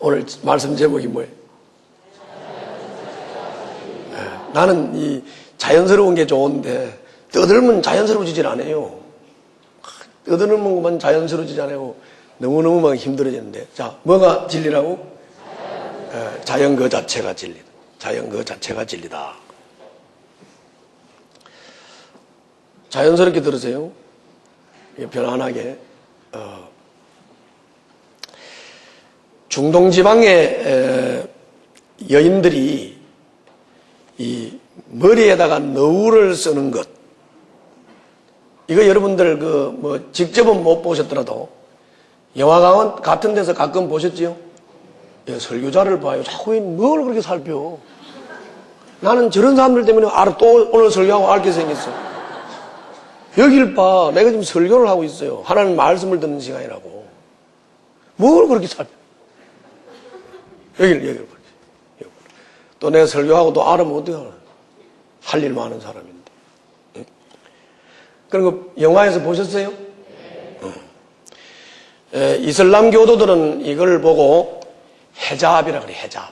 오늘 말씀 제목이 뭐예요? 나는 이 자연스러운 게 좋은데 떠들면 자연스러워지질 않아요. 떠드는 것만 자연스러워지지 않고 너무너무 막 힘들어지는데. 자, 뭐가 진리라고? 자연 그 자체가 진리다. 자연 그 자체가 진리다. 자연스럽게 들으세요. 편안하게. 중동 지방의 여인들이 이 머리에다가 너울을 쓰는 것, 이거 여러분들 직접은 못 보셨더라도 영화관 같은 데서 가끔 보셨지요? 예, 설교자를 봐요. 자꾸 뭘 그렇게 살펴. 나는 저런 사람들 때문에 또 오늘 설교하고 알게 생겼어. 여길 봐. 내가 지금 설교를 하고 있어요. 하나님 말씀을 듣는 시간이라고. 뭘 그렇게 살펴. 여길 봐. 또 내가 설교하고 또 알으면 어떻게 하나. 할 일 많은 사람인데. 응? 그런 거 영화에서 보셨어요? 이슬람 교도들은 이걸 보고 헤잡이라 그래, 헤잡.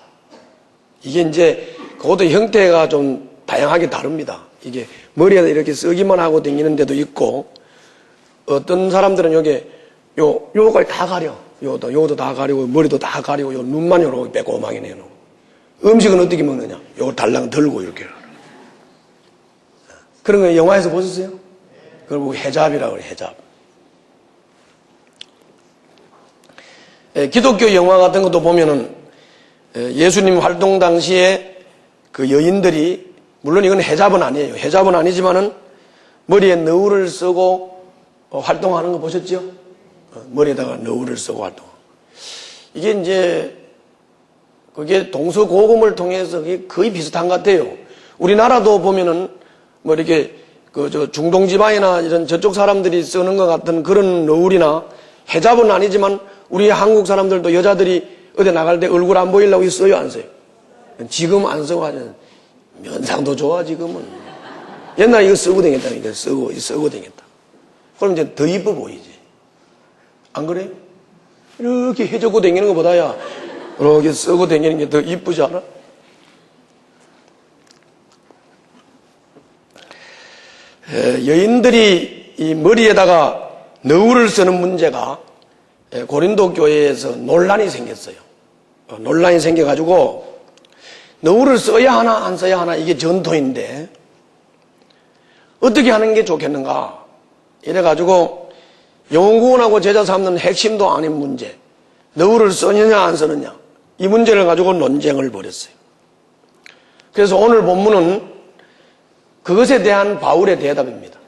이게 이제 그것도 형태가 좀 다양하게 다릅니다. 이게 머리에다 이렇게 쓰기만 하고 다니는 데도 있고, 어떤 사람들은 요거까지 다 가려. 요것도 다 가리고, 머리도 다 가리고, 요 눈만 요렇게 빼고망이 내놓고. 음식은 어떻게 먹느냐? 요거 달랑 들고 이렇게. 그런 거 영화에서 보셨어요? 그걸 보고 헤잡이라고 그래, 헤잡. 기독교 영화 같은 것도 보면은 예수님 활동 당시에 그 여인들이, 물론 이건 헤잡은 아니에요. 헤잡은 아니지만은 머리에 너울을 쓰고 활동하는 거 보셨죠? 머리에다가 너울을 쓰고 활동. 이게 이제 그게 동서고금을 통해서 거의 비슷한 것 같아요. 우리나라도 보면은 이렇게 중동 지방이나 이런 저쪽 사람들이 쓰는 것 같은 그런 너울이나 헤잡은 아니지만 우리 한국 사람들도 여자들이 어디 나갈 때 얼굴 안 보이려고 써요, 안 써요? 지금 안 쓰고 하면 면상도 좋아, 지금은. 옛날에 이거 쓰고 다녔다니까, 쓰고 다녔다. 그럼 이제 더 이뻐 보이지. 안 그래요? 이렇게 해적고 다니는 것보다야 이렇게 쓰고 다니는 게 더 이쁘지 않아? 여인들이 이 머리에다가 너울을 쓰는 문제가 고린도 교회에서 논란이 생겼어요. 논란이 생겨가지고 너울을 써야 하나 안 써야 하나 이게 전통인데 어떻게 하는 게 좋겠는가 이래가지고 영혼구원하고 제자 삼는 핵심도 아닌 문제, 너울을 쓰느냐 안 쓰느냐, 이 문제를 가지고 논쟁을 벌였어요. 그래서 오늘 본문은 그것에 대한 바울의 대답입니다.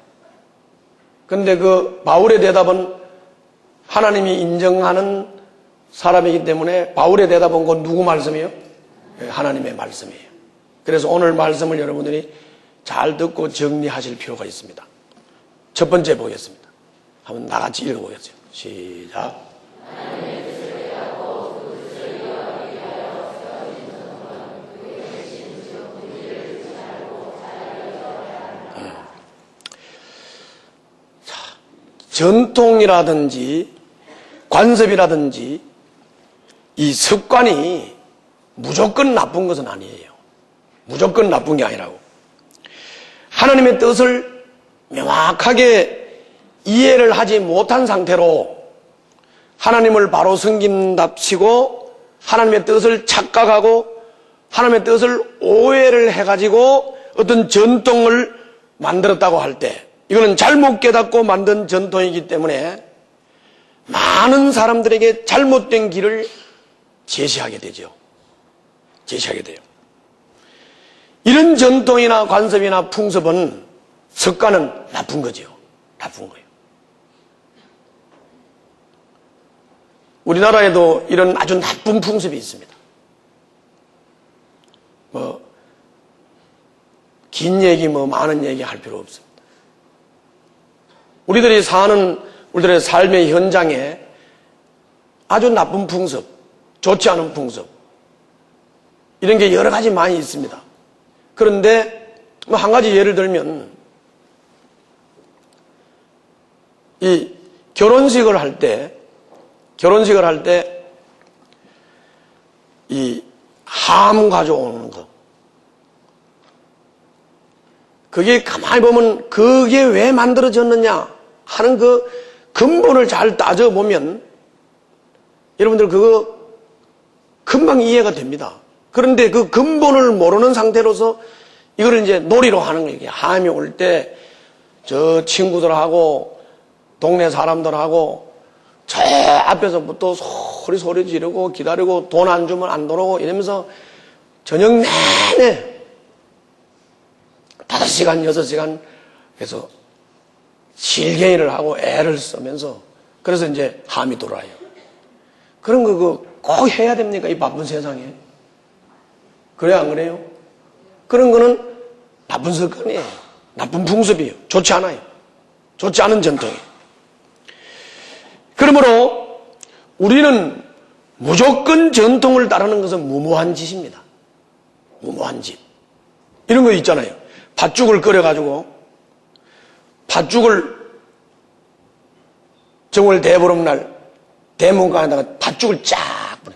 그런데 그 바울의 대답은 하나님이 인정하는 사람이기 때문에 바울의 대답은 그 누구 말씀이에요? 하나님의 말씀이에요. 그래서 오늘 말씀을 여러분들이 잘 듣고 정리하실 필요가 있습니다. 첫 번째 보겠습니다. 한번 나같이 읽어보겠어요. 시작. 전통이라든지 관습이라든지 이 습관이 무조건 나쁜 것은 아니에요. 무조건 나쁜 게 아니라고. 하나님의 뜻을 명확하게 이해를 하지 못한 상태로 하나님을 바로 섬긴답시고 하나님의 뜻을 착각하고 하나님의 뜻을 오해를 해가지고 어떤 전통을 만들었다고 할 때 이거는 잘못 깨닫고 만든 전통이기 때문에 많은 사람들에게 잘못된 길을 제시하게 되죠. 제시하게 돼요. 이런 전통이나 관습이나 풍습은, 습관은 나쁜 거죠. 나쁜 거예요. 우리나라에도 이런 아주 나쁜 풍습이 있습니다. 긴 얘기, 많은 얘기 할 필요 없습니다. 우리들이 사는 우리들의 삶의 현장에 아주 나쁜 풍습, 좋지 않은 풍습, 이런 게 여러 가지 많이 있습니다. 그런데 한 가지 예를 들면 이 결혼식을 할 때 이 함 가져오는 거. 그게 가만히 보면 그게 왜 만들어졌느냐 하는 그 근본을 잘 따져보면 여러분들 그거 금방 이해가 됩니다. 그런데 그 근본을 모르는 상태로서 이거를 이제 놀이로 하는 거예요. 함이 올 때 저 친구들하고 동네 사람들하고 저 앞에서부터 소리 지르고 기다리고 돈 안 주면 안 들어오고 이러면서 저녁 내내 5시간, 6시간 그래서 실갱이를 하고 애를 쓰면서 그래서 이제 함이 돌아요. 그런 거 꼭 해야 됩니까? 이 바쁜 세상에. 그래요, 안 그래요? 그런 거는 나쁜 습관이에요. 나쁜 풍습이에요. 좋지 않아요. 좋지 않은 전통이에요. 그러므로 우리는 무조건 전통을 따르는 것은 무모한 짓입니다. 무모한 짓. 이런 거 있잖아요. 팥죽을 끓여가지고 팥죽을 정월 대보름날 대문간에다가 팥죽을 쫙 뿌려.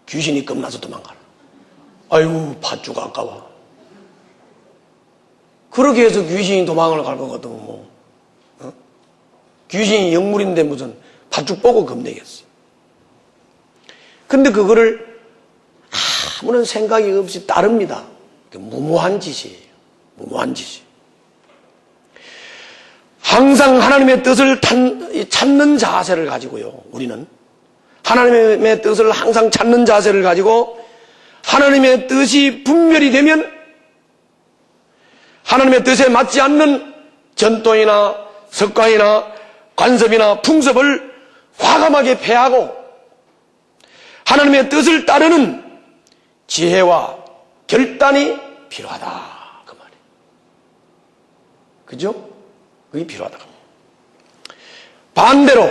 귀신이 겁나서 도망가라. 아이고 팥죽 아까워. 그렇게 해서 귀신이 도망을 갈 것 같으면 뭐 귀신이 영물인데 무슨 팥죽 보고 겁내겠어. 근데 그거를 아무런 생각이 없이 따릅니다. 무모한 짓이에요. 무모한 짓이. 항상 하나님의 뜻을 찾는 자세를 가지고요. 우리는 하나님의 뜻을 항상 찾는 자세를 가지고 하나님의 뜻이 분별이 되면 하나님의 뜻에 맞지 않는 전통이나 습관이나 관습이나 풍습을 과감하게 폐하고 하나님의 뜻을 따르는 지혜와 결단이 필요하다. 그 말이에요. 그죠? 그게 필요하다. 반대로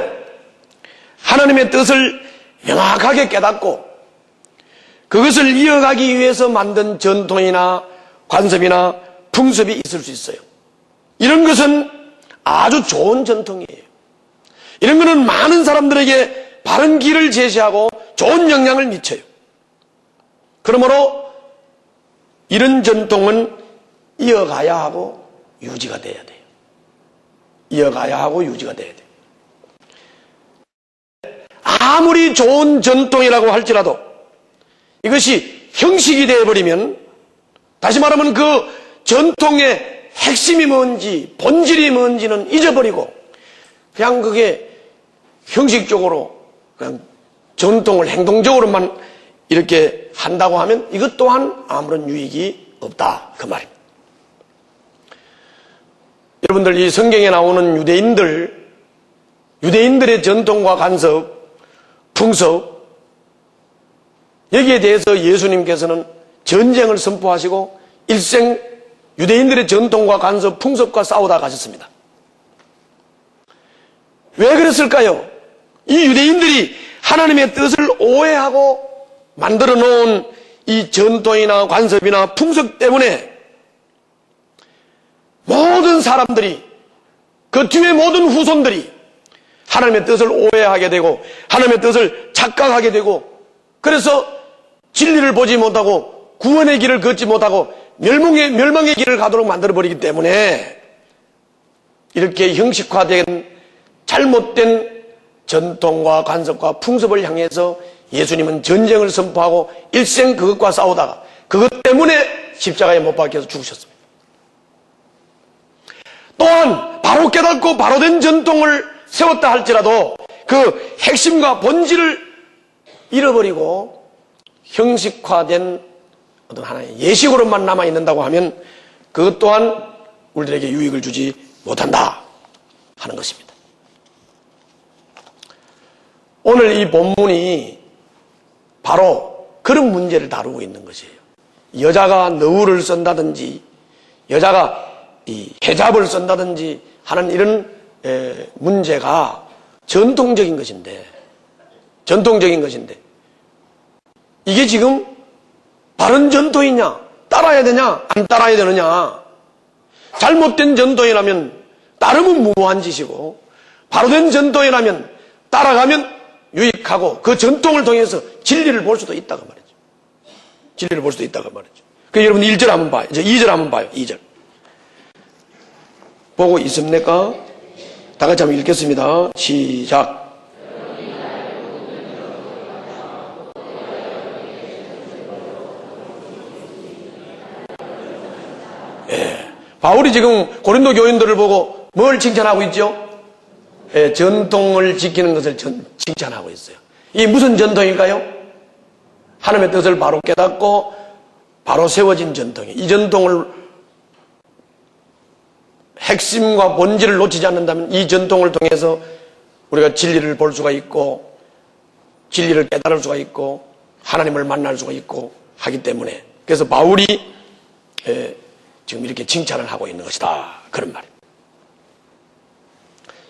하나님의 뜻을 명확하게 깨닫고 그것을 이어가기 위해서 만든 전통이나 관습이나 풍습이 있을 수 있어요. 이런 것은 아주 좋은 전통이에요. 이런 것은 많은 사람들에게 바른 길을 제시하고 좋은 영향을 미쳐요. 그러므로 이런 전통은 이어가야 하고 유지가 돼야 돼요. 이어가야 하고 유지가 돼야 돼요. 아무리 좋은 전통이라고 할지라도 이것이 형식이 되어버리면 다시 말하면 그 전통의 핵심이 뭔지 본질이 뭔지는 잊어버리고 그냥 그게 형식적으로 그냥 전통을 행동적으로만 이렇게 한다고 하면 이것 또한 아무런 유익이 없다. 그 말입니다. 여러분들 이 성경에 나오는 유대인들의 전통과 관습, 풍습 여기에 대해서 예수님께서는 전쟁을 선포하시고 일생 유대인들의 전통과 관습, 풍습과 싸우다 가셨습니다. 왜 그랬을까요? 이 유대인들이 하나님의 뜻을 오해하고 만들어 놓은 이 전통이나 관습이나 풍습 때문에 모든 사람들이 그 뒤에 모든 후손들이 하나님의 뜻을 오해하게 되고 하나님의 뜻을 착각하게 되고 그래서 진리를 보지 못하고 구원의 길을 걷지 못하고 멸망의 길을 가도록 만들어버리기 때문에 이렇게 형식화된 잘못된 전통과 관습과 풍습을 향해서 예수님은 전쟁을 선포하고 일생 그것과 싸우다가 그것 때문에 십자가에 못 박혀서 죽으셨습니다. 또한 바로 깨닫고 바로 된 전통을 세웠다 할지라도 그 핵심과 본질을 잃어버리고 형식화된 어떤 하나의 예식으로만 남아있는다고 하면 그것 또한 우리들에게 유익을 주지 못한다 하는 것입니다. 오늘 이 본문이 바로 그런 문제를 다루고 있는 것이에요. 여자가 너울을 쓴다든지 여자가 이 헤잡을 쓴다든지 하는 이런 문제가 전통적인 것인데 이게 지금 바른 전통이냐 따라야 되냐 안 따라야 되느냐 잘못된 전통이라면 따르면 무모한 짓이고 바로 된 전통이라면 따라가면 유익하고 그 전통을 통해서 진리를 볼 수도 있다고 말이죠. 진리를 볼 수도 있다고 말이죠. 그 여러분 1절 한번 봐요. 이제 2절 한번 봐요. 2절. 보고 있습니까? 다 같이 한번 읽겠습니다. 시작. 바울이 지금 고린도 교인들을 보고 뭘 칭찬하고 있죠? 전통을 지키는 것을 칭찬하고 있어요. 이 무슨 전통일까요? 하나님의 뜻을 바로 깨닫고 바로 세워진 전통이에요. 이 전통을 핵심과 본질을 놓치지 않는다면 이 전통을 통해서 우리가 진리를 볼 수가 있고 진리를 깨달을 수가 있고 하나님을 만날 수가 있고 하기 때문에 그래서 바울이 지금 이렇게 칭찬을 하고 있는 것이다. 그런 말이에요.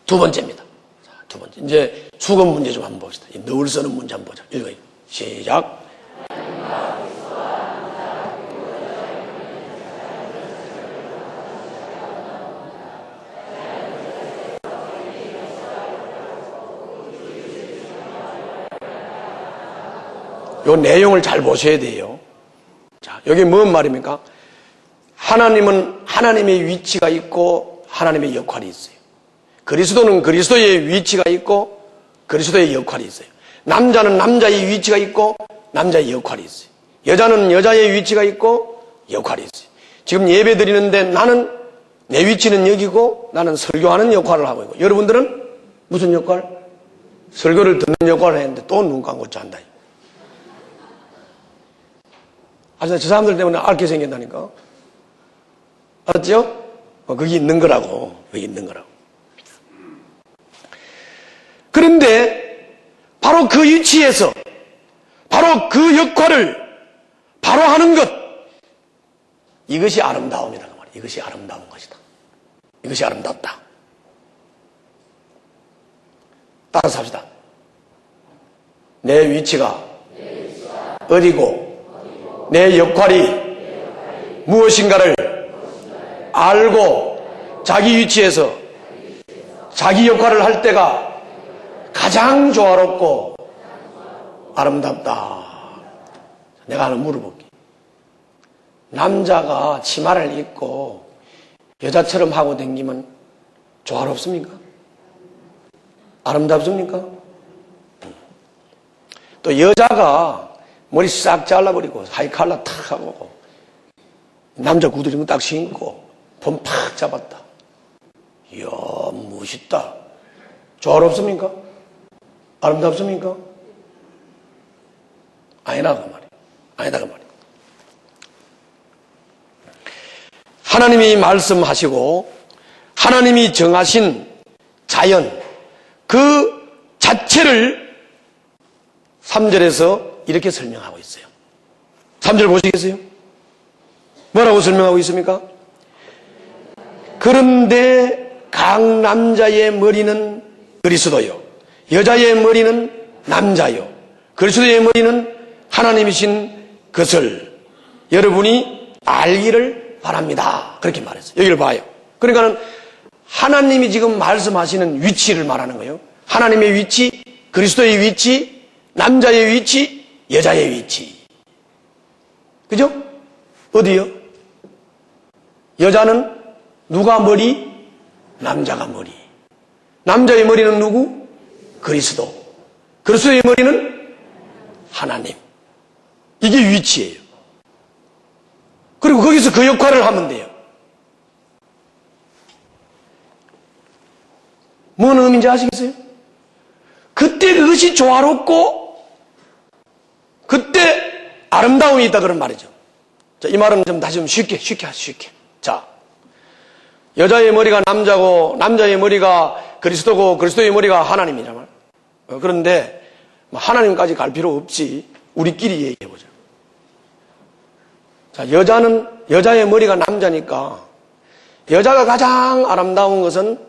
두 번째입니다. 자, 두 번째. 이제 수급 문제 좀 한번 봅시다. 너울 쓰는 문제 한번 보자. 읽어요. 시작. 요 내용을 잘 보셔야 돼요. 자, 여기 뭔 말입니까? 하나님은 하나님의 위치가 있고 하나님의 역할이 있어요. 그리스도는 그리스도의 위치가 있고 그리스도의 역할이 있어요. 남자는 남자의 위치가 있고 남자의 역할이 있어요. 여자는 여자의 위치가 있고 역할이 있어요. 지금 예배 드리는데 나는 내 위치는 여기고 나는 설교하는 역할을 하고 있고 여러분들은 무슨 역할? 설교를 듣는 역할을 했는데 또 눈 감고 잔다. 저 사람들 때문에 앓게 생긴다니까. 알았죠? 거기 있는 거라고. 거기 있는 거라고. 그런데 바로 그 위치에서 바로 그 역할을 바로 하는 것 이것이 아름다움이다. 이것이 아름다운 것이다. 이것이 아름답다. 따라서 합시다. 내 위치가 어디고 내 역할이 무엇인가를 알고 자기 위치에서 자기 역할을 할 때가 가장 조화롭고 아름답다. 내가 하나 물어볼게. 남자가 치마를 입고 여자처럼 하고 다니면 조화롭습니까? 아름답습니까? 또 여자가 머리 싹 잘라버리고 하이칼라 탁 하고 남자 구두 좀 딱 신고 폼 팍 잡았다. 이야 멋있다. 조화롭습니까? 아름답습니까? 아니다 그 말이에요. 아니다 그 말이에요. 하나님이 말씀하시고 하나님이 정하신 자연 그 자체를 3절에서 이렇게 설명하고 있어요. 3절 보시겠어요? 뭐라고 설명하고 있습니까? 그런데 각 남자의 머리는 그리스도요 여자의 머리는 남자요 그리스도의 머리는 하나님이신 것을 여러분이 알기를 바랍니다. 그렇게 말했어요. 여기를 봐요. 그러니까는 하나님이 지금 말씀하시는 위치를 말하는 거예요. 하나님의 위치, 그리스도의 위치, 남자의 위치, 여자의 위치. 그죠? 어디요? 여자는 누가 머리? 남자가 머리. 남자의 머리는 누구? 그리스도. 그리스도의 머리는 하나님. 이게 위치예요. 그리고 거기서 그 역할을 하면 돼요. 뭔 의미인지 아시겠어요? 그때 그것이 조화롭고 그때 아름다움이 있다 그런 말이죠. 자, 이 말은 좀 다시 좀 쉽게. 자, 여자의 머리가 남자고 남자의 머리가 그리스도고 그리스도의 머리가 하나님이란 말. 그런데 하나님까지 갈 필요 없이 우리끼리 얘기해보자. 자, 여자의 머리가 남자니까 여자가 가장 아름다운 것은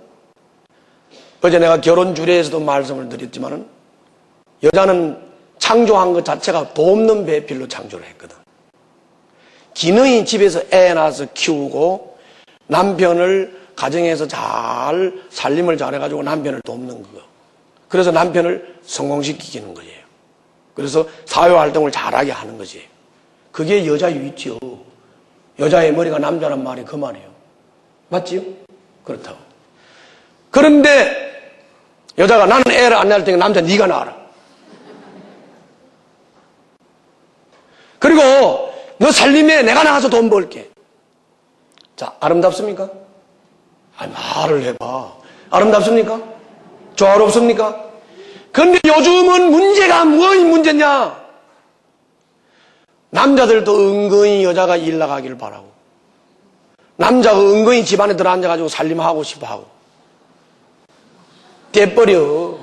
어제 내가 결혼 주례에서도 말씀을 드렸지만은 여자는 창조한 것 자체가 돕는 배필로 창조를 했거든. 기능이 집에서 애 낳아서 키우고 남편을 가정에서 잘 살림을 잘해가지고 남편을 돕는 거. 그래서 남편을 성공시키는 거예요. 그래서 사회활동을 잘하게 하는 거지. 그게 여자 유있죠. 여자의 머리가 남자란 말이 그 말이에요. 맞지요? 그렇다고. 그런데 여자가 나는 애를 안 낳을 테니까 남자 네가 낳아라. 그리고 너 살림에 내가 나가서 돈 벌게. 자, 아름답습니까? 아니, 말을 해봐. 아름답습니까? 조화롭습니까? 그런데 요즘은 문제가 무엇이 문제냐? 남자들도 은근히 여자가 일 나가기를 바라고, 남자가 은근히 집안에 들어앉아가지고 살림하고 싶어 하고, 떼버려.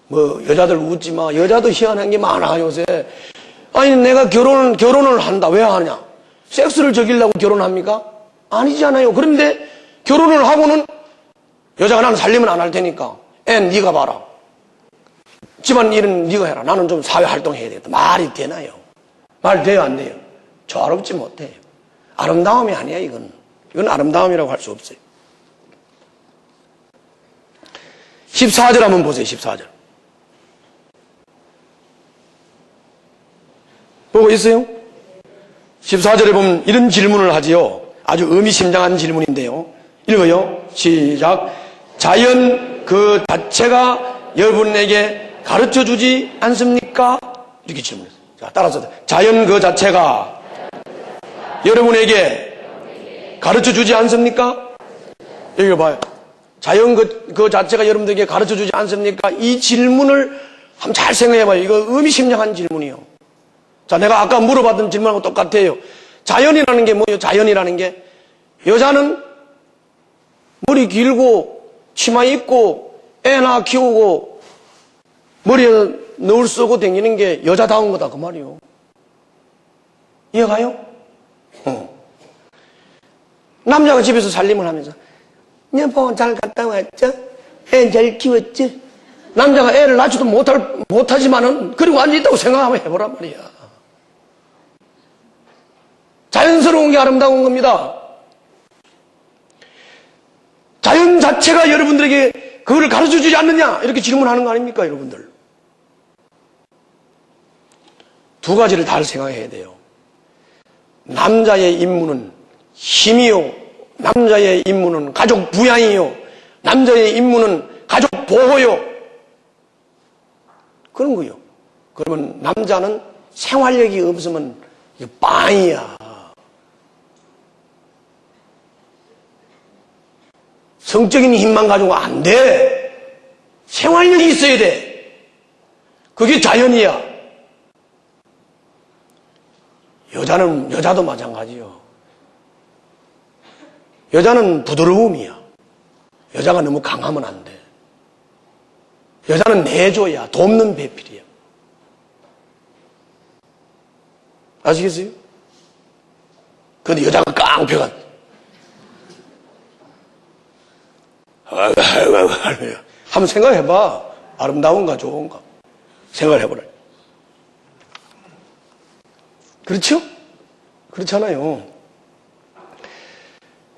뭐, 여자들 웃지 마. 여자도 희한한 게 많아, 요새. 아니, 내가 결혼을 한다. 왜 하냐? 섹스를 즐기려고 결혼합니까? 아니잖아요. 그런데 결혼을 하고는 여자가 나는 살림은 안 할 테니까 애 네가 봐라. 집안 일은 네가 해라. 나는 좀 사회활동해야 되겠다. 말이 되나요? 말 돼요, 안 돼요? 조화롭지 못해요. 아름다움이 아니야, 이건. 이건 아름다움이라고 할 수 없어요. 14절 한번 보세요, 14절. 보고 있어요? 14절에 보면 이런 질문을 하지요. 아주 의미심장한 질문인데요. 읽어요. 시작. 자연 그 자체가 여러분에게 가르쳐주지 않습니까? 이렇게 질문했어요. 자, 따라서 자연 그 자체가 여러분에게 가르쳐주지 않습니까? 여기 봐요. 자연 그 자체가 여러분들에게 가르쳐주지 않습니까? 이 질문을 한번 잘 생각해봐요. 이거 의미심장한 질문이에요. 자, 내가 아까 물어봤던 질문하고 똑같아요. 자연이라는 게 뭐예요? 자연이라는 게 여자는 머리 길고 치마 입고 애나 키우고 머리에 너울 쓰고 다니는 게 여자다운 거다 그 말이에요. 이해가요? 남자가 집에서 살림을 하면서 여보 잘 갔다 왔죠? 애 잘 키웠죠? 남자가 애를 낳지도 못하지만은 그리고 앉아있다고 생각하면 해보란 말이야. 자연스러운 게 아름다운 겁니다. 자연 자체가 여러분들에게 그거를 가르쳐주지 않느냐 이렇게 질문하는 거 아닙니까, 여러분들? 두 가지를 다 생각해야 돼요. 남자의 임무는 힘이요, 남자의 임무는 가족 부양이요, 남자의 임무는 가족 보호요, 그런 거요. 그러면 남자는 생활력이 없으면 이게 빵이야. 성적인 힘만 가지고 안 돼. 생활력이 있어야 돼. 그게 자연이야. 여자도 마찬가지요. 여자는 부드러움이야. 여자가 너무 강하면 안 돼. 여자는 내줘야, 돕는 배필이야. 아시겠어요? 그런데 여자가 깡패가 한번 생각해봐. 아름다운가 좋은가 생각해보라. 그렇죠? 그렇잖아요.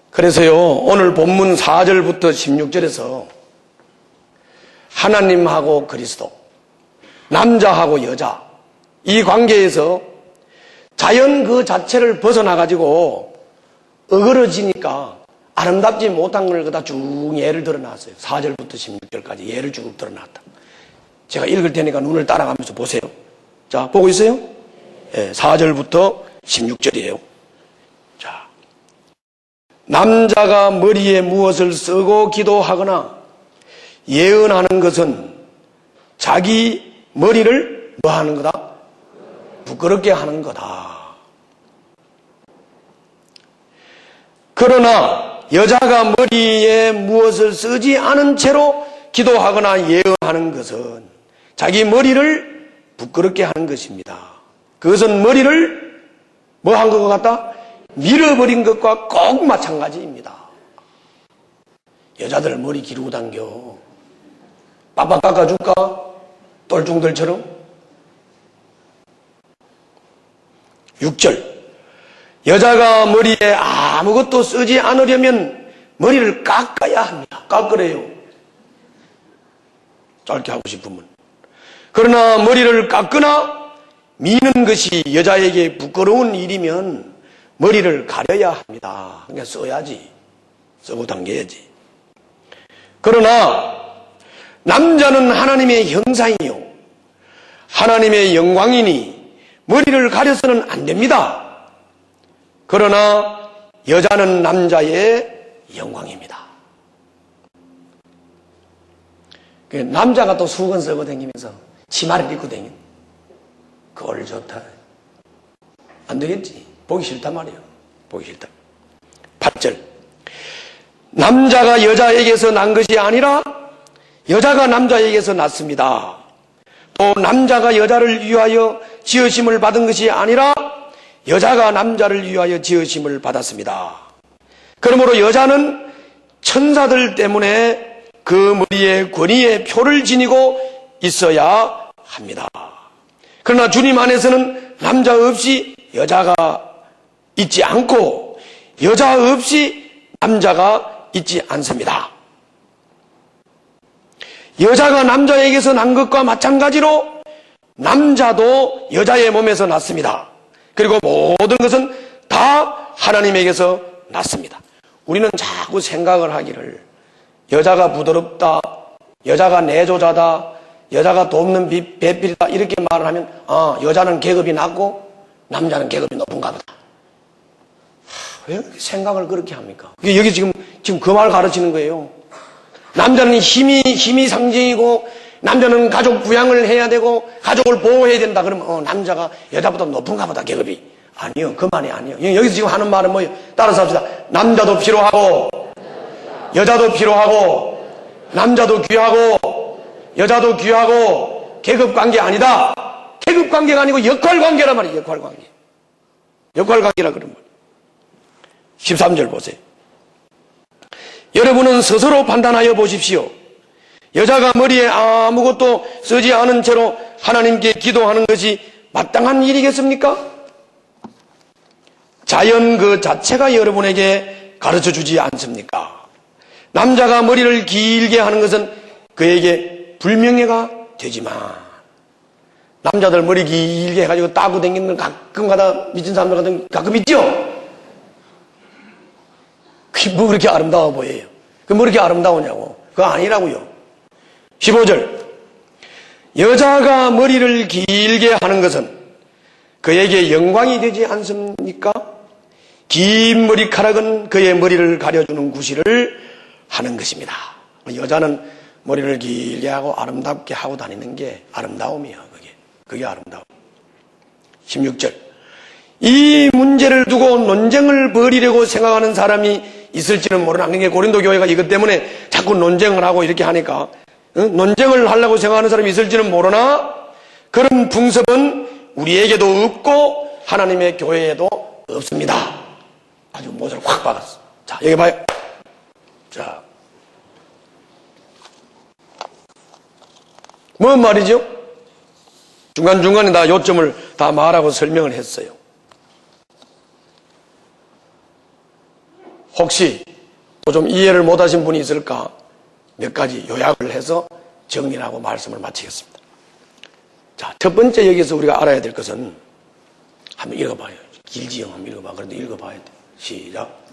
그래서요, 오늘 본문 4절부터 16절에서 하나님하고 그리스도, 남자하고 여자, 이 관계에서 자연 그 자체를 벗어나가지고 어그러지니까 아름답지 못한 걸 그다 쭉 예를 들어놨어요. 4절부터 16절까지 예를 쭉 들어놨다. 제가 읽을 테니까 눈을 따라가면서 보세요. 자, 보고 있어요? 네, 4절부터 16절이에요. 자, 남자가 머리에 무엇을 쓰고 기도하거나 예언하는 것은 자기 머리를 뭐 하는 거다? 부끄럽게 하는 거다. 그러나 여자가 머리에 무엇을 쓰지 않은 채로 기도하거나 예언하는 것은 자기 머리를 부끄럽게 하는 것입니다. 그것은 머리를 뭐 한 것 같다? 밀어버린 것과 꼭 마찬가지입니다. 여자들 머리 기르고 당겨. 빡빡 깎아줄까? 똘중들처럼. 6절. 여자가 머리에 아무것도 쓰지 않으려면 머리를 깎아야 합니다. 깎으래요. 짧게 하고 싶으면. 그러나 머리를 깎거나 미는 것이 여자에게 부끄러운 일이면 머리를 가려야 합니다. 그러니까 써야지. 쓰고 당겨야지. 그러나 남자는 하나님의 형상이요 하나님의 영광이니 머리를 가려서는 안 됩니다. 그러나 여자는 남자의 영광입니다. 남자가 또 수건 쓰고 다니면서 치마를 입고 다니는 그걸 좋다. 안 되겠지. 보기 싫단 말이에요. 보기 싫다. 8절. 남자가 여자에게서 난 것이 아니라 여자가 남자에게서 났습니다. 또 남자가 여자를 위하여 지으심을 받은 것이 아니라 여자가 남자를 위하여 지으심을 받았습니다. 그러므로 여자는 천사들 때문에 그 머리에 권위의 표를 지니고 있어야 합니다. 그러나 주님 안에서는 남자 없이 여자가 있지 않고 여자 없이 남자가 있지 않습니다. 여자가 남자에게서 난 것과 마찬가지로 남자도 여자의 몸에서 났습니다. 그리고 모든 것은 다 하나님에게서 났습니다. 우리는 자꾸 생각을 하기를 여자가 부드럽다, 여자가 내조자다, 여자가 돕는 배필이다 이렇게 말을 하면 여자는 계급이 낮고 남자는 계급이 높은가 보다. 왜 생각을 그렇게 합니까? 여기 지금 그 말 가르치는 거예요. 남자는 힘이 상징이고 남자는 가족 부양을 해야 되고 가족을 보호해야 된다. 그러면 남자가 여자보다 높은가 보다 계급이. 아니요. 그 말이 아니에요. 여기서 지금 하는 말은 뭐예요? 따라서 합시다. 남자도 필요하고 여자도 필요하고 남자도 귀하고 여자도 귀하고 계급관계 아니다. 계급관계가 아니고 역할관계란 말이에요. 역할관계. 역할관계라 그런 말이에요. 13절 보세요. 여러분은 스스로 판단하여 보십시오. 여자가 머리에 아무것도 쓰지 않은 채로 하나님께 기도하는 것이 마땅한 일이겠습니까? 자연 그 자체가 여러분에게 가르쳐주지 않습니까? 남자가 머리를 길게 하는 것은 그에게 불명예가 되지만 남자들 머리 길게 해가지고 따고 다니는 건 가끔가다 미친 사람들 같은 가끔 있죠? 그게 뭐 그렇게 아름다워 보여요? 그게 뭐 그렇게 아름다우냐고. 그거 아니라고요. 15절. 여자가 머리를 길게 하는 것은 그에게 영광이 되지 않습니까? 긴 머리카락은 그의 머리를 가려주는 구실을 하는 것입니다. 여자는 머리를 길게 하고 아름답게 하고 다니는 게 아름다움이에요. 그게 아름다움. 16절. 이 문제를 두고 논쟁을 벌이려고 생각하는 사람이 있을지는 모르나. 그러니까 고린도 교회가 이것 때문에 자꾸 논쟁을 하고 이렇게 하니까 논쟁을 하려고 생각하는 사람이 있을지는 모르나 그런 풍습은 우리에게도 없고 하나님의 교회에도 없습니다. 아주 못을 확 박았어. 자, 여기 봐요. 자, 뭔 말이죠? 중간중간에 다 요점을 다 말하고 설명을 했어요. 혹시 또 좀 이해를 못하신 분이 있을까? 몇 가지 요약을 해서 정리를 하고 말씀을 마치겠습니다. 자, 첫 번째 여기서 우리가 알아야 될 것은 한번 읽어봐요. 길지요. 한번 읽어봐. 그래도 읽어봐야 돼. 시작.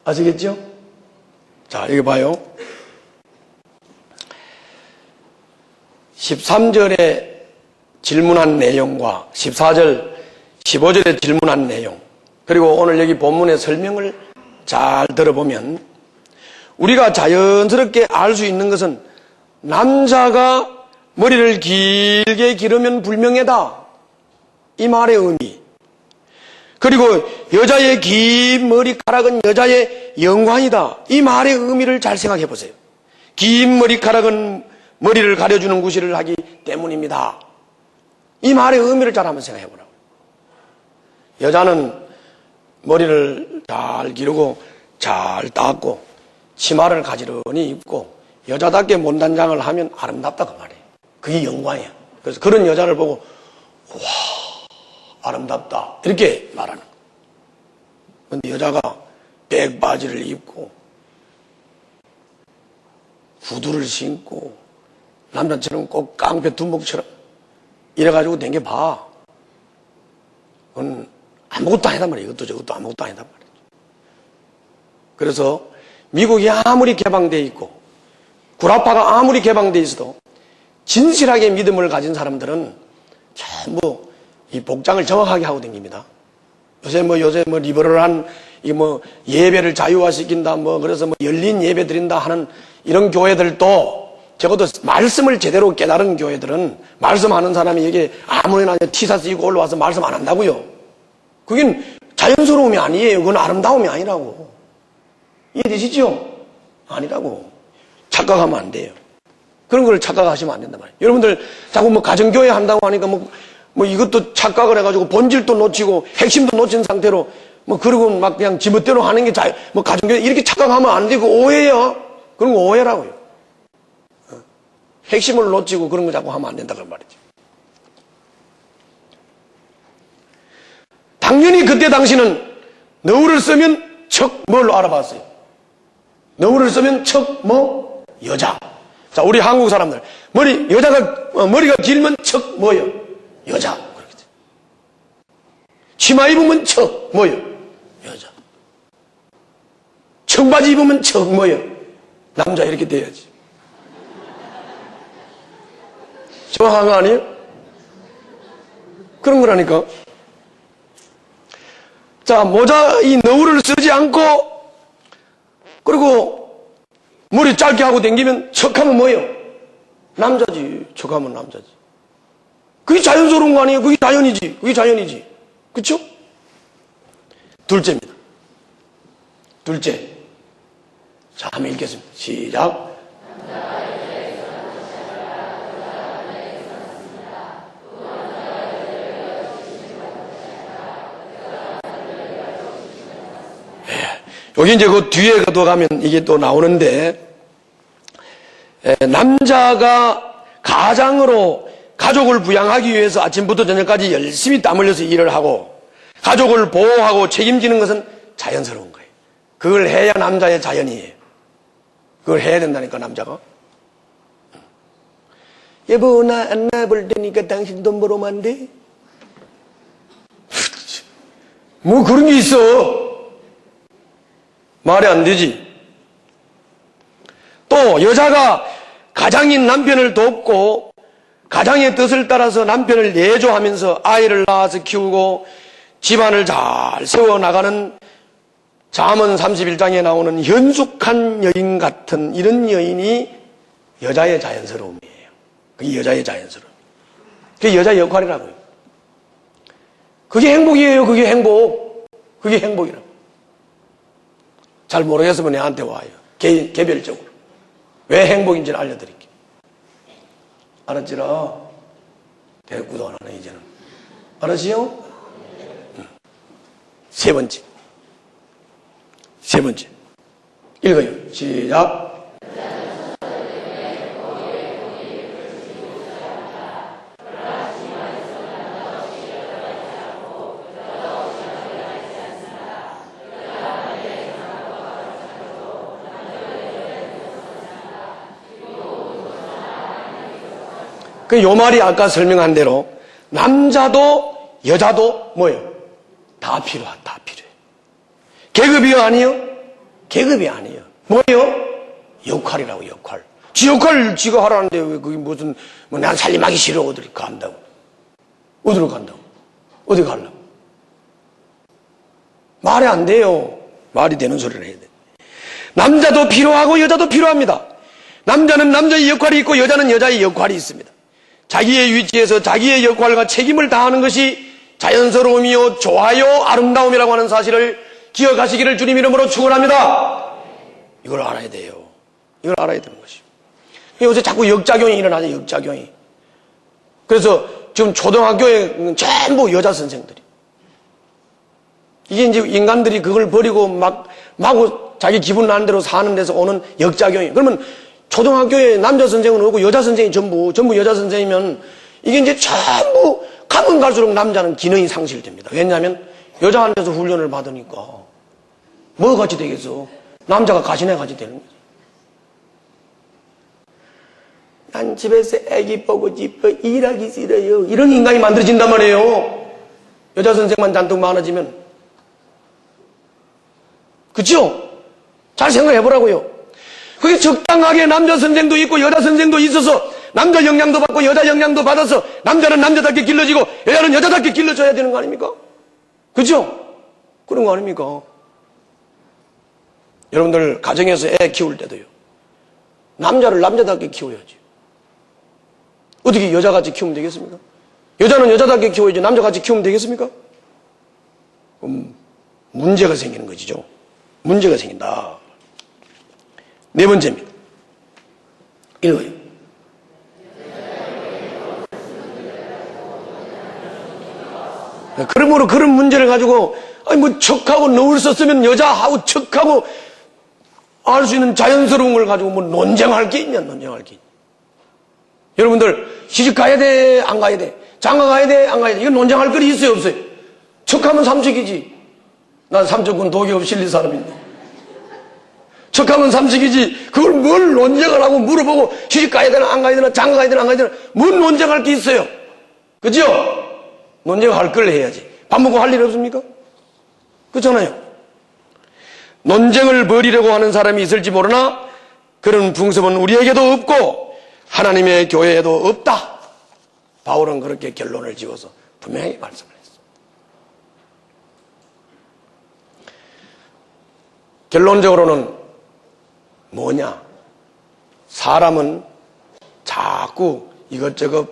아시겠죠? 자, 여기 봐요. 13절에 질문한 내용과 14절, 15절에 질문한 내용, 그리고 오늘 여기 본문의 설명을 잘 들어보면 우리가 자연스럽게 알 수 있는 것은 남자가 머리를 길게 기르면 불명예다. 이 말의 의미. 그리고 여자의 긴 머리카락은 여자의 영광이다. 이 말의 의미를 잘 생각해 보세요. 긴 머리카락은 머리를 가려주는 구실을 하기 때문입니다. 이 말의 의미를 잘 한번 생각해 보라고. 여자는 머리를 잘 기르고 잘 닦고 치마를 가지런히 입고 여자답게 몸단장을 하면 아름답다 그 말이에요. 그게 영광이야. 그래서 그런 여자를 보고 와 아름답다 이렇게 말하는 거예요. 그런데 여자가 백바지를 입고 구두를 신고 남자처럼 꼭 깡패 두목처럼 이래가지고 댕겨봐. 그건 아무것도 아니다 말이에요. 이것도 저것도 아무것도 아니다 말이에요. 그래서 미국이 아무리 개방되어 있고 구라파가 아무리 개방되어 있어도 진실하게 믿음을 가진 사람들은 전부 이 복장을 정확하게 하고 다닙니다. 요새 리버럴한 예배를 자유화시킨다 그래서 열린 예배 드린다 하는 이런 교회들도 적어도 말씀을 제대로 깨달은 교회들은 말씀하는 사람이 여기 아무나 티셔츠 입고 올라와서 말씀 안 한다고요. 그건 자연스러움이 아니에요. 그건 아름다움이 아니라고. 이해되시죠? 아니라고. 착각하면 안 돼요. 그런 걸 착각하시면 안 된단 말이에요. 여러분들 자꾸 가정교회 한다고 하니까 이것도 착각을 해가지고 본질도 놓치고 핵심도 놓친 상태로 그러고 막 그냥 지멋대로 하는 게 가정교회 이렇게 착각하면 안 되고 오해요. 그런 거 오해라고요. 핵심을 놓치고 그런 거 자꾸 하면 안 된다 그 말이죠. 당연히 그때 당시는 너울을 쓰면 뭘로 알아봤어요? 너울을 쓰면 여자. 자, 우리 한국 사람들 여자가 머리가 길면 뭐요? 여자. 그러겠지. 치마 입으면 뭐요? 여자. 청바지 입으면 뭐요? 남자 이렇게 돼야지. 정확한 거 아니에요? 그런 거라니까. 자, 이 너울을 쓰지 않고 그리고 머리 짧게 하고 다니면 척하면 뭐예요? 남자지. 척하면 남자지. 그게 자연스러운 거 아니에요? 그게 자연이지. 그게 자연이지. 그쵸? 둘째입니다. 둘째. 자, 한번 읽겠습니다. 시작. 여기 이제 그 뒤에 가면 이게 또 나오는데, 남자가 가장으로 가족을 부양하기 위해서 아침부터 저녁까지 열심히 땀 흘려서 일을 하고 가족을 보호하고 책임지는 것은 자연스러운 거예요. 그걸 해야 남자의 자연이에요. 그걸 해야 된다니까, 남자가. 여보, 나 안 나볼 테니까 당신 돈 벌어오면 안 돼? 그런 게 있어. 말이 안 되지. 또 여자가 가장인 남편을 돕고 가장의 뜻을 따라서 남편을 내조하면서 아이를 낳아서 키우고 집안을 잘 세워나가는 잠언 31장에 나오는 현숙한 여인 같은 이런 여인이 여자의 자연스러움이에요. 그게 여자의 자연스러움. 그게 여자의 역할이라고요. 그게 행복이에요. 그게 행복. 그게 행복이라고. 잘 모르겠으면 내한테 와요. 개별적으로. 왜 행복인지를 알려드릴게요. 알았지라? 대꾸도 안 하네, 이제는. 알았지요? 세 번째. 읽어요. 시작. 요 말이 아까 설명한 대로 남자도 여자도 뭐예요? 다 필요해. 계급이 아니에요? 계급이 아니에요. 뭐예요? 역할이라고, 역할. 지 역할 지가 하라는데 왜 그게 무슨 난 살림하기 싫어 어디를 간다고. 어디로 간다고? 어디 가려고? 말이 안 돼요. 말이 되는 소리를 해야 돼. 남자도 필요하고 여자도 필요합니다. 남자는 남자의 역할이 있고 여자는 여자의 역할이 있습니다. 자기의 위치에서 자기의 역할과 책임을 다하는 것이 자연스러움이요, 좋아요, 아름다움이라고 하는 사실을 기억하시기를 주님 이름으로 축원합니다. 이걸 알아야 돼요. 이걸 알아야 되는 것이죠. 요새 자꾸 역작용이 일어나죠, 역작용이. 그래서 지금 초등학교에 전부 여자 선생들이. 이게 이제 인간들이 그걸 버리고 마구 자기 기분 나는 대로 사는 데서 오는 역작용이. 그러면 초등학교에 남자 선생은 없고 여자 선생이 전부 여자 선생이면 이게 이제 전부 가면 갈수록 남자는 기능이 상실됩니다. 왜냐하면 여자한테서 훈련을 받으니까 뭐 같이 되겠어? 남자가 가시네 같이 되는 거지. 난 집에서 애기 보고 싶어 일하기 싫어요. 이런 인간이 만들어진단 말이에요. 여자 선생만 잔뜩 많아지면. 그쵸? 잘 생각해 보라고요. 그게 적당하게 남자 선생도 있고 여자 선생도 있어서 남자 영향도 받고 여자 영향도 받아서 남자는 남자답게 길러지고 여자는 여자답게 길러져야 되는 거 아닙니까? 그죠? 그런 거 아닙니까? 여러분들 가정에서 애 키울 때도요. 남자를 남자답게 키워야지. 어떻게 여자같이 키우면 되겠습니까? 여자는 여자답게 키워야지 남자같이 키우면 되겠습니까? 문제가 생기는 것이죠. 문제가 생긴다. 네 번째입니다. 읽어요. 그러므로 그런 문제를 가지고 아니 뭐 척하고 너울 썼으면 여자하고 척하고 알 수 있는 자연스러운 걸 가지고 뭐 논쟁할 게 있냐, 논쟁할 게 있냐. 여러분들 시집 가야 돼, 안 가야 돼? 장가 가야 돼, 안 가야 돼? 이건 논쟁할 거리 있어요, 없어요? 척하면 삼척이지. 난 삼척군 도교업 실리 사람인데. 척하면 삼척이지. 그걸 뭘 논쟁을 하고 물어보고 시집 가야 되나, 안 가야 되나, 장가 가야 되나, 안 가야 되나. 뭔 논쟁할 게 있어요? 그죠? 논쟁할 걸 해야지. 밥 먹고 할 일 없습니까? 그렇잖아요. 논쟁을 벌이려고 하는 사람이 있을지 모르나 그런 풍습은 우리에게도 없고 하나님의 교회에도 없다. 바울은 그렇게 결론을 지어서 분명히 말씀을 했습니다. 결론적으로는 뭐냐? 사람은 자꾸 이것저것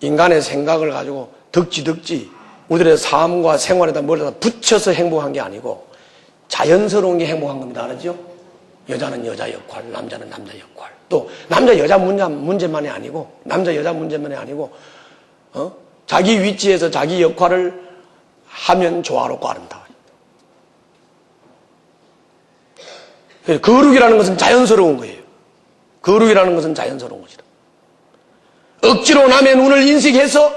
인간의 생각을 가지고 덕지 우리들의 삶과 생활에다 뭐에다 붙여서 행복한 게 아니고 자연스러운 게 행복한 겁니다. 알았죠? 여자는 여자 역할, 남자는 남자 역할. 또 남자 여자 문제만이 아니고 남자 여자 문제만이 아니고 자기 위치에서 자기 역할을 하면 조화롭고 아름다워요. 거룩이라는 것은 자연스러운 거예요. 거룩이라는 것은 자연스러운 것이다. 억지로 남의 눈을 인식해서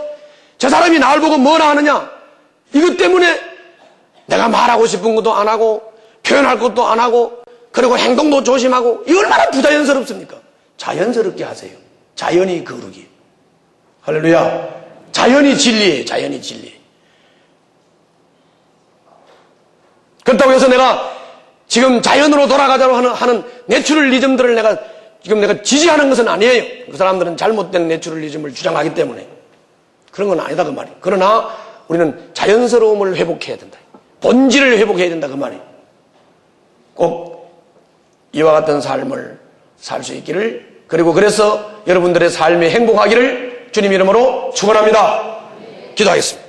저 사람이 나를 보고 뭐라 하느냐 이것 때문에 내가 말하고 싶은 것도 안 하고 표현할 것도 안 하고 그리고 행동도 조심하고 이 얼마나 부자연스럽습니까? 자연스럽게 하세요. 자연이 거룩이에요. 할렐루야. 자연이 진리예요. 자연이 진리. 그렇다고 해서 내가 지금 자연으로 돌아가자고 하는 내추럴리즘들을 내가 지지하는 것은 아니에요. 그 사람들은 잘못된 내추럴리즘을 주장하기 때문에 그런 건 아니다 그 말이에요. 그러나 우리는 자연스러움을 회복해야 된다. 본질을 회복해야 된다 그 말이에요. 꼭 이와 같은 삶을 살 수 있기를 그리고 그래서 여러분들의 삶이 행복하기를 주님 이름으로 축원합니다. 기도하겠습니다.